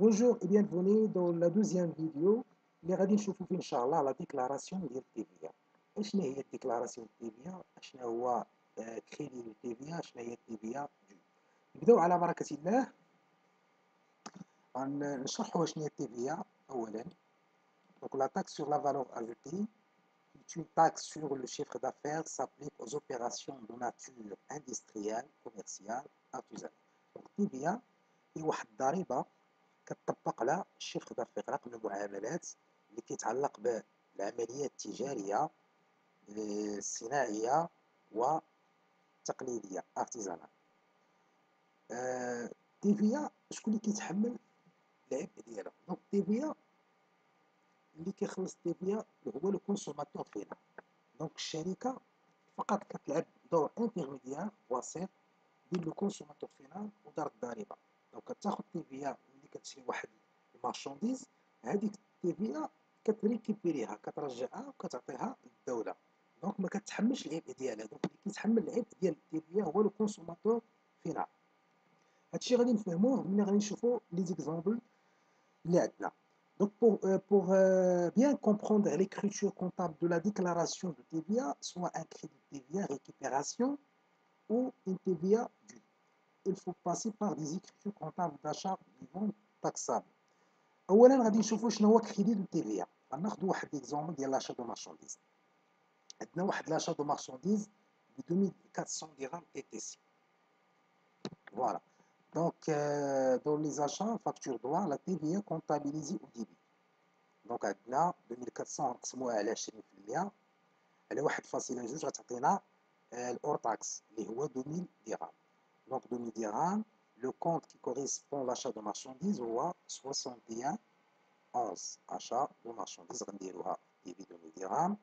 Bonjour et bienvenue dans la deuxième vidéo اللي غادي نشوفوا فيه ان شاء الله لا ديكلاراسيون ديال التيفيا. شنو هي الديكلاراسيون التيفيا؟ شنو هو كريدي التيفيا؟ شنو هي التيفيا؟ نبداو على بركة الله. غنشرحوا شنو هي التيفيا اولا. Donc la taxe sur la valeur ajoutée est une taxe sur le chiffre d'affaires s'applique aux opérations de nature industrielle, commerciale, artisanale. Donc التيفيا هي واحد الضريبة كتطبق على الشيفر دافير، رقم المعاملات اللي كيتعلق بالعمليات التجارية الصناعية والتقليدية ارتيزانال. التيفيا شكون اللي كيتحمل العبء ديالها؟ دونك التيفيا اللي كيخلص التيفيا هو لو كونسوماتور فينا. دونك الشركة فقط كتلعب دور انترميديير وسيط بين لو كونسوماتور فينال ودار الضريبة. دونك كتاخد التيفيا ملي كتشري واحد المارشانديز، هذيك التيفيا كتريكيبيريها كترجعها وكتعطيها للدولة. دونك ما كتحملش العبء ديالها. دونك اللي كيتحمل العبء ديال التيفيا هو لو كونسوماتور فينال. هادشي غادي نفهموه ملي غادي نشوفو لي زيكزامبل اللي عندنا. Donc pour bien comprendre l'écriture comptable de la déclaration de TVA, soit un crédit TVA récupération ou une TVA due, il faut passer par des écritures comptables d'achat et vente taxables. اولا غادي نشوفوا شنو هو كريدي دو تيفيا. غناخذوا واحد ليكزومبل ديال لاشا دو مارشانديز. عندنا واحد لاشا دو مارشانديز ب 2400 درهم تي تي سي. فوالا. دونك دون لي زاشا فاكتور دوا لا تيفيا كونتابيليزي او ديبي. دونك عندنا 2400 نقسموها على 20% على 1.2 غتعطينا الاور تاكس اللي هو 2000 درهم. دونك 2000 درهم لو كونت كي كوريسبون لاشا دو مارشانديز هو 61 11 achat de marchandises. غنديروها ديفي 2000 درهم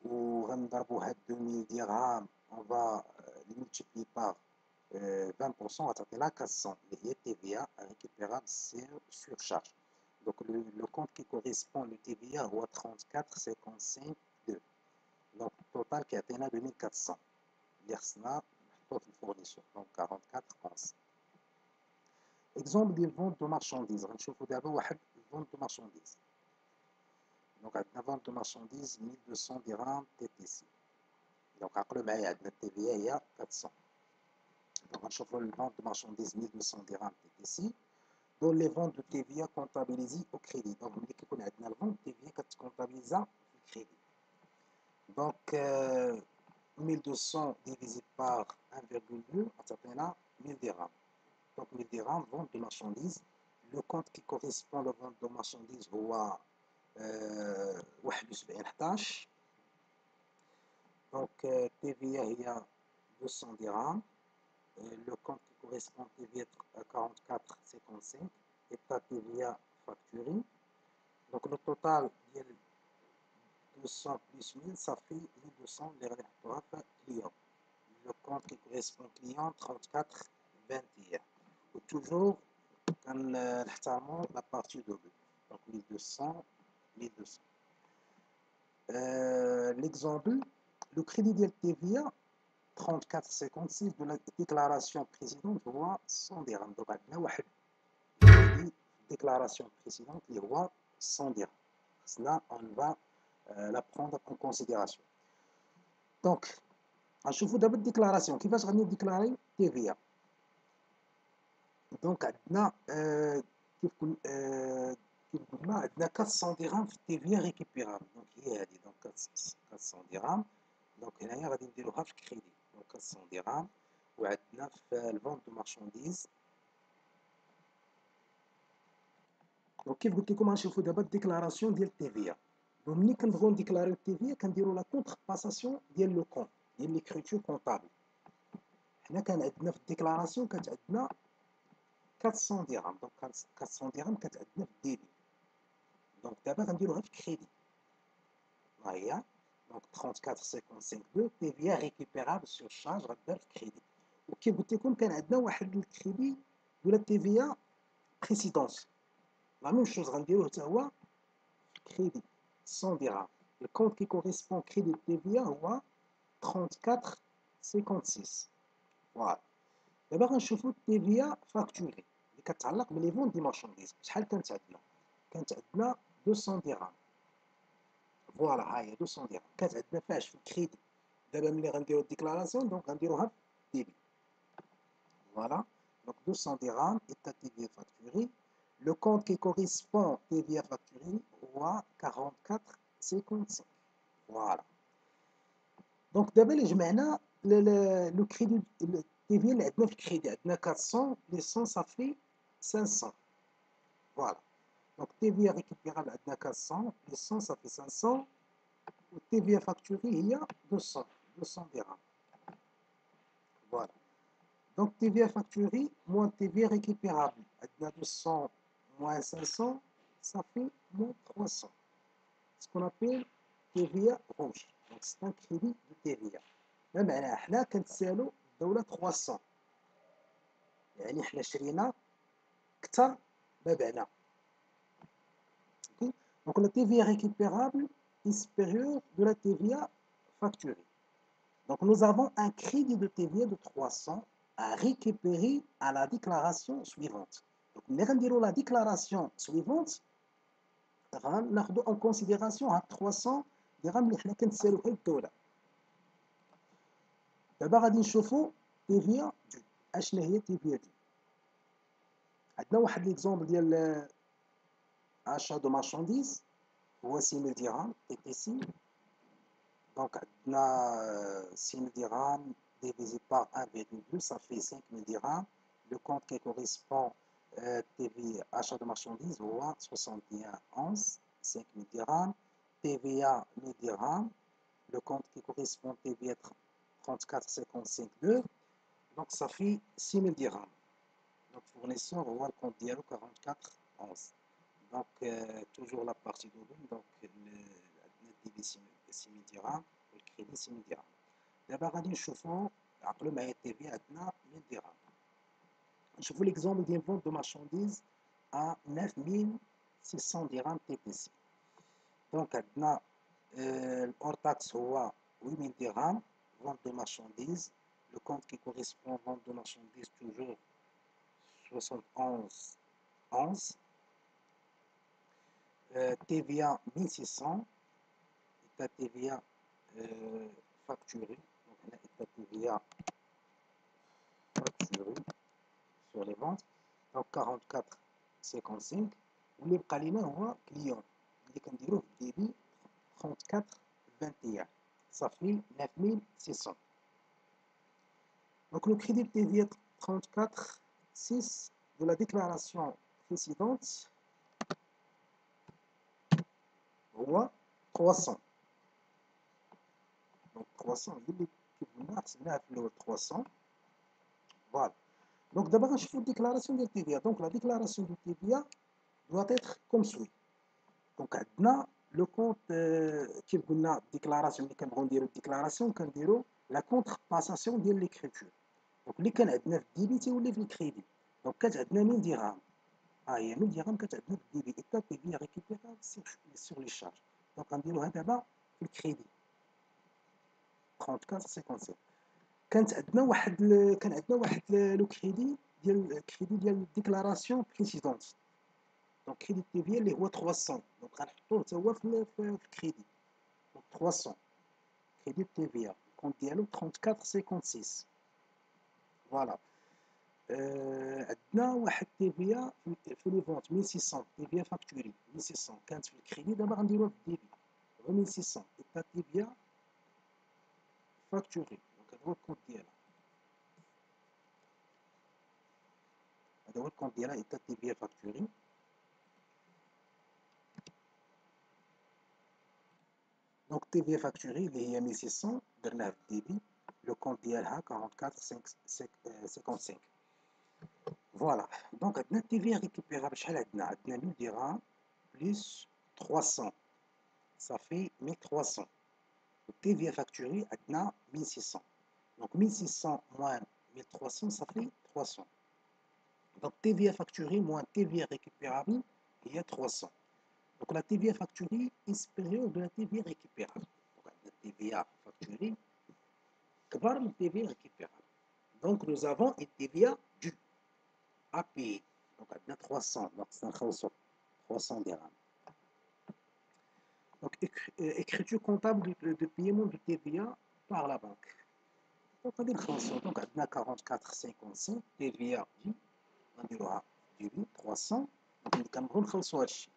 وغنضربوا هاد 2000 درهم on va les multiplier par 20% غتعطينا 400 اللي هي TVA récupérable sur charge. Donc le compte qui correspond le TVA هو 34,55 2. Donc total كيعطينا 2400 اللي خصنا نحطوه في الفورنيسور. Donc 44 11. Exemple ديال vente de marchandises. غنشوفوا دابا واحد vente de marchandises. Donc عندنا vente de marchandises 1200 درهم تي تي سي. دونك عقلوا معايا عندنا التيفيا هي 400. دونك غنشوفوا الفونت دو marchandises 1200 درهم تي تي سي. دون لي فونت دو تيفيا كونتابيليزي او كريدي. دونك ملي كيكون عندنا الفونت تيفيا كتكونتابيليزا في الكريدي. دونك 1200 divisé par 1,2 غتعطينا 1000 درهم. Donc 1000 dirhams, vente de marchandises. Le compte qui correspond à la vente de marchandises هو 71 11. Donc TVA هي 200 dirhams. Le compte qui correspond à TVA 44,55 et ta TVA facturée. Donc le total ديال 200 plus 1000 ça fait 1200 اللي غادي نحطوها في client. Le compte qui correspond client 34,21. Toujours كنحترموا لا بارتي دوبل. دونك 1200 1200. L'exemple, le crédit ديال التيفيا 34,56 de la déclaration précédente هو 100 درهم. دونك عندنا واحد الكريدي déclaration précédente اللي هو 100 درهم. خصنا on va la prendre en considération. دونك غنشوفوا دابا الديكلاراسيون كيفاش غادي نديكلاري التيفيا. دونك عندنا كيف قلنا عندنا 400 درهم في التيفيا ريكيبيرابل. دونك هي هذه. دونك 400 درهم. دونك هنايا غادي نديروها في كريدي. دونك 400 درهم وعندنا في الفونت دو مارشانديز. دونك كيف قلت لكم غنشوفوا دابا الديكلاراسيون ديال التيفيا. دونك ملي كنبغيو نديكلاريو التيفيا كنديروا لا كونتر باساسيون ديال لو كونت ديال ليكريتور كونطابل. حنا كان عندنا في الديكلاراسيون كانت عندنا 400 درهم. دونك 400 درهم كانت عندنا في الديبي. دونك دابا غنديروها في كريدي. ها هي. دونك 34,55 TVA récupérable sur charge غدار في كريدي. وكيف قلت لكم كان عندنا واحد الكريدي ولا TVA précédence. لا ميم شوز غنديروه حتى هو في كريدي 100 درهم. الكونت كي كوريسبون كريدي TVA هو 34,56. فوالا. دابا غنشوفو TVA فاكتوري اللي كتعلق بلي فون دي مارشانديز. شحال كانت عندنا؟ كانت عندنا 200 درهم. فوالا ها هي 200 درهم كانت عندنا فاش في الكريدي. دابا ملي غنديرو الديكلاراسيون دونك غنديروها في ديبي. Voilà, donc 200 dirhams est à TVA facturé. Le compte qui correspond TVA facturé هو 44,55. Voilà. Donc d'abord اللي جمعنا لو كريدي التيفيا اللي عندنا في الكريدي عندنا 400 لي 100 صافي 500. Voilà. Donc TVA récupérable عندنا 400 لي 100 صافي 500 والتيفيا facturé هي 200 درهم. Voilà. Donc TVA facturé moins TVA récupérable. Adna 200 moins 500, ça fait moins 300. Ce qu'on appelle TVA rouge. Donc c'est un crédit de TVA. ما معناه حنا كنتسالو الدولة 300. يعني حنا شرينا كثر ما بعنا. Donc la TVA récupérable est supérieure de la TVA facturée. Donc nous avons un crédit de TVA de 300 à récupérer à la déclaration suivante. Donc, nous allons la déclaration suivante, nous avons en considération 300 dirhams اللي حنا كنتسالو في الدولة. دابا غادي نشوفوا TVA دو. اشنا هي TVA دو؟ عندنا واحد ليكزومبل ديال achat de marchandises هو 6000 درهم TTC. Donc عندنا 6000 dirhams divisé par 1,2, ça fait 5000 dirhams. Le compte qui correspond TVA achat de marchandises, 61,11, 5000 dirhams. TVA 1000 dirhams. Le compte qui correspond TVA 34,55,2. Donc ça fait 6000 dirhams. Donc fournisseur, on voit le compte dialo 44,11. Donc toujours la partie double. Donc le débit 6000 dirhams et le crédit 6000 dirhams. دابا غادي نشوفو عقلو معايا التيفي عندنا 1000 درهم. نشوفو ليكزومبل ديال فونت دو مارشانديز ا 9600 درهم TTC. دونك عندنا الأور تاكس هو 8000 درهم فونت دو مارشانديز. لو كونت كي كوريسبون فونت دو مارشانديز توجور 71,11. TVA 1600 état TVA facturé. Donc on a état TVA facturé sur les ventes. Donc 44,55. واللي بقى لينا هو كليون اللي كنديروه في الديبي 34,21 صافي 9600. Donc le crédit de TVA 34,6 de la déclaration précédente هو 300. Donc 300 هي اللي كنا حسبناها في الاول 300. فوالا. دونك دابا غنشوفو الديكلاراسيون ديال TVA. دونك لا ديكلاراسيون ديال TVA doit être comme suit. دونك عندنا لو كونت كيف قلنا الديكلاراسيون اللي كنبغيو نديرو الديكلاراسيون كنديرو لا كونتر باساسيون ديال ليكريتور. دونك اللي كان عندنا في الديبي تيولي في الكريدي. دونك كانت عندنا 1000 درهم. ها هي 1000 درهم كانت عندنا في الديبي ايتا TVA ريكوبيرابل سور لي شارج. دونك غنديروها دابا في الكريدي 34,55. كان عندنا واحد لو كريدي ديال الديكلاراسيون بريسيدونت. دونك كريدي TVA اللي هو 300. دونك غنحطوه حتى هو في الكريدي. دونك 300 كريدي TVA الكونت ديالو 34,56. فوالا. عندنا واحد TVA في لي فونت 1600 TVA فاكتوري 1600 كانت في الكريدي. دابا غنديروها في الديبي 1600 ايتا TVA فاكتوري. دونك هذا هو الكونت ديالها. هذا هو الكونت ديالها ايتا TVA فاكتوري. دونك TVA فاكتوري اللي هي 1600 درناها في الديبي. لو كونت ديالها 44,55. فوالا. دونك عندنا TVA ريكوبيرابل شحال عندنا 1000 درهم بلس 300 صافي 1300. TVA فاكتوري عندنا 1600. دونك 1600 موان 1300 صافي 300. دونك TVA فاكتوري موان TVA récupérable هي 300. Donc la TVA facturée est supérieure de la TVA récupérable. Donc la TVA facturée كبر من TVA récupérable. Donc nous avons une TVA due à payer. دونك عندنا 300 دونك خصنا نخلصو 300 درهم. دونك écriture comptable de paiement de TVA par la banque. دونك غادي نخلصو. دونك عندنا 44,55 TVA دي غنديروها ديفي 300. دونك كنبغيو نخلصو هادشي.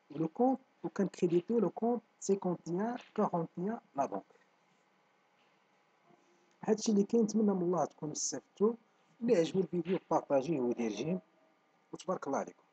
لو كونت وكنكريديتو لو كونت 51 لا بنك. هادشي اللي كاين. نتمنى من الله تكونوا استفدتوا. اللي عجبو الفيديو بارطاجيه ودير جيم وتبارك الله عليكم.